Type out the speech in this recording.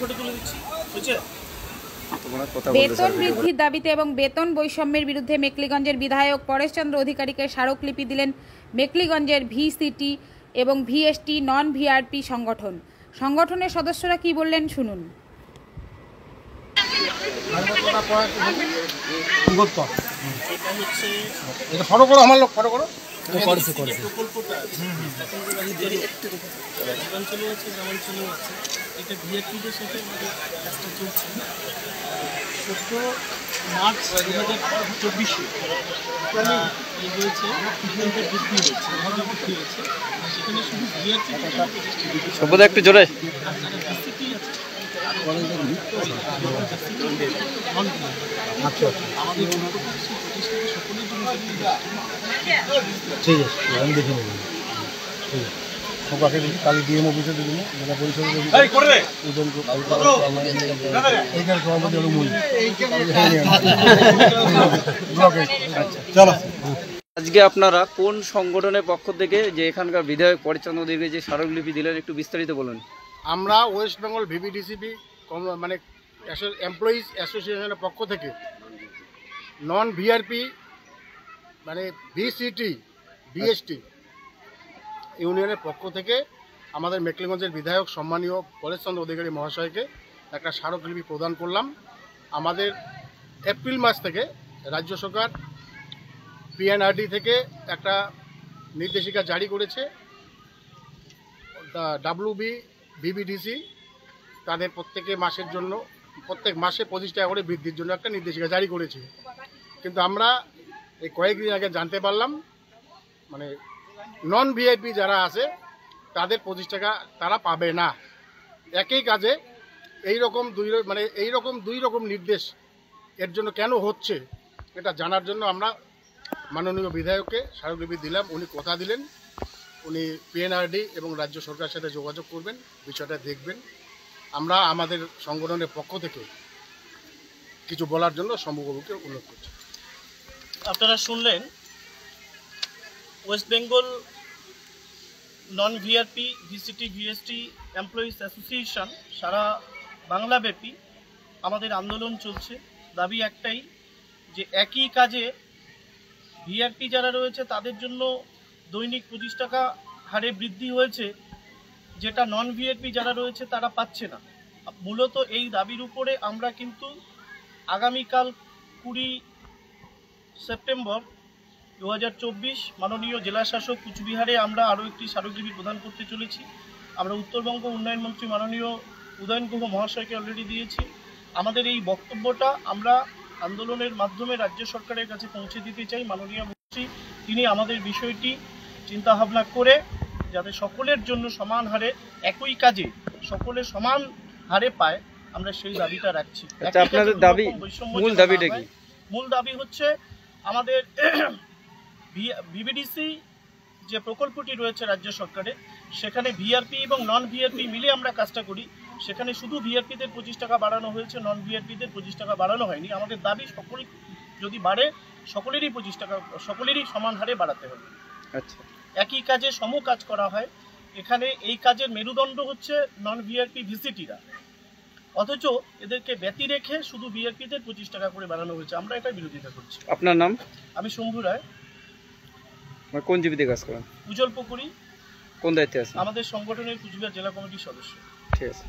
প্রেক্ষাপটে তুলে দিচ্ছি। বুঝছে? বেতন বৃদ্ধির দাবিতে এবং বেতন বৈষম্যের বিরুদ্ধে মেকলিগঞ্জের বিধায়ক পরেশচন্দ্র অধিকারীকে স্মারকলিপি দিলেন মেকলিগঞ্জের ভিসিটি এবং ভিএসটি নন ভিআরপি সংগঠন। সংগঠনের সদস্যরা কি বললেন শুনুন। প্রকল্পটা গ্রামাঞ্চলেও আছে, গ্রামাঞ্চলেও আছে। এটা ভিআরপিদের সাথে আমাদের কাজটা চলছে। ১৪ মার্চ ২০২৪ হয়েছে, বৃদ্ধি হয়েছে। সেখানে শুধু ভিআরপিদের জন্য একটু জোরে আমাদের সকলের জন্য ঠিক আছে, আমি দেখে নেব। ঠিক আছে, সবাইকে দেখি কালি ডিএম অফিসে দেখুন, জেলা পরিষদে চলো। আজকে আপনারা কোন সংগঠনের পক্ষ থেকে যে এখানকার বিধায়ক পরেশচন্দ্র অধিকারী যে স্মারকলিপি দিলেন একটু বিস্তারিত বলুন। আমরা ওয়েস্ট বেঙ্গল ভিভিডিসিপি মানে এমপ্লয়িজ অ্যাসোসিয়েশনের পক্ষ থেকে নন ভিআরপি মানে ভিসিটি ভিএসটি ইউনিয়নের পক্ষ থেকে আমাদের মেকলিগঞ্জের বিধায়ক সম্মানীয় পরেশচন্দ্র অধিকারী মহাশয়কে একটা স্মারকলিপি প্রদান করলাম। আমাদের এপ্রিল মাস থেকে রাজ্য সরকার পিএনআরডি থেকে একটা নির্দেশিকা জারি করেছে। ভিভিডিসি তাদের প্রত্যেক মাসে 25 টাকা করে বৃদ্ধির জন্য একটা নির্দেশিকা জারি করেছে। কিন্তু আমরা এই কয়েকদিন আগে জানতে পারলাম মানে নন ভিআইপি যারা আছে তাদের 25 টাকা তারা পাবে না। একই কাজে এইরকম দুই রকম নির্দেশ এর জন্য কেন হচ্ছে এটা জানার জন্য আমরা মাননীয় বিধায়ককে স্মারকলিপি দিলাম। উনি কথা দিলেন উনি পিএনআরডি এবং রাজ্য সরকারের সাথে যোগাযোগ করবেন, বিষয়টা দেখবেন। আমরা আমাদের সংগঠনের পক্ষ থেকে কিছু বলার জন্য শম্ভুবাবুকে অনুরোধ করছি। আপনারা শুনলেন ওয়েস্ট বেঙ্গল নন ভিআরপি ভিসিটি ভিএসটি এমপ্লয়িজ অ্যাসোসিয়েশন সারা বাংলাব্যাপী আমাদের আন্দোলন চলছে। দাবি একটাই যে একই কাজে ভিআরপি যারা রয়েছে তাদের জন্য দৈনিক 25 টাকা হারে বৃদ্ধি হয়েছে, যেটা নন ভিআরপি যারা রয়েছে তারা পাচ্ছে না। মূলত এই দাবির উপরে আমরা কিন্তু আগামীকাল 20 সেপ্টেম্বর 2024 মাননীয় জেলা শাসক কুচবিহারে আমরা আরও একটি স্মারকলিপি প্রদান করতে চলেছি। আমরা উত্তরবঙ্গ উন্নয়ন মন্ত্রী মাননীয় উদয়ন গুহ মহাশয়কে অলরেডি দিয়েছি। আমাদের এই বক্তব্যটা আমরা আন্দোলনের মাধ্যমে রাজ্য সরকারের কাছে পৌঁছে দিতে চাই। মাননীয় মন্ত্রী তিনি আমাদের বিষয়টি চিন্তাভাবনা করে যাতে সকলের জন্য সমান হারে একই কাজে সকলে সমান হারে পায়, আমরা সেই দাবিটা রাখছি। আপনাদের দাবি মূল দাবিটা কি? মূল দাবি হচ্ছে আমাদের ভিভিডিসি যে প্রকল্পটি রয়েছে রাজ্য সরকারের, সেখানে ভিআরপি এবং নন ভিআরপি মিলে আমরা কাজটা করি। সেখানে শুধু ভিআরপিদের 25 টাকা বাড়ানো হয়েছে, নন ভিআরপিদের 25 টাকা বাড়ানো হয়নি। আমাদের দাবি সকল যদি বাড়ে সকলেরই 25 টাকা সকলেরই সমান হারে বাড়াতে হবে। আচ্ছা, একই কাজে সম কাজ করা হয়। এখানে এই কাজের মেরুদণ্ড হচ্ছে নন ভিআরপি ভিসিটিরা, অথচ এদেরকে ব্যতি রেখে শুধু ভিআরপিদের 25 টাকা করে বাড়ানো হয়েছে। আমরা এটা বিরোধিতা করছি। আপনার নাম? আমি শম্ভু রায়। কোন জীবিতে কাজ করেন? উজ্জ্বল পুকুরি। কোন দায়িত্বে আছেন? আমাদের সংগঠনের কুচবিহার জেলা কমিটির সদস্য। ঠিক আছে।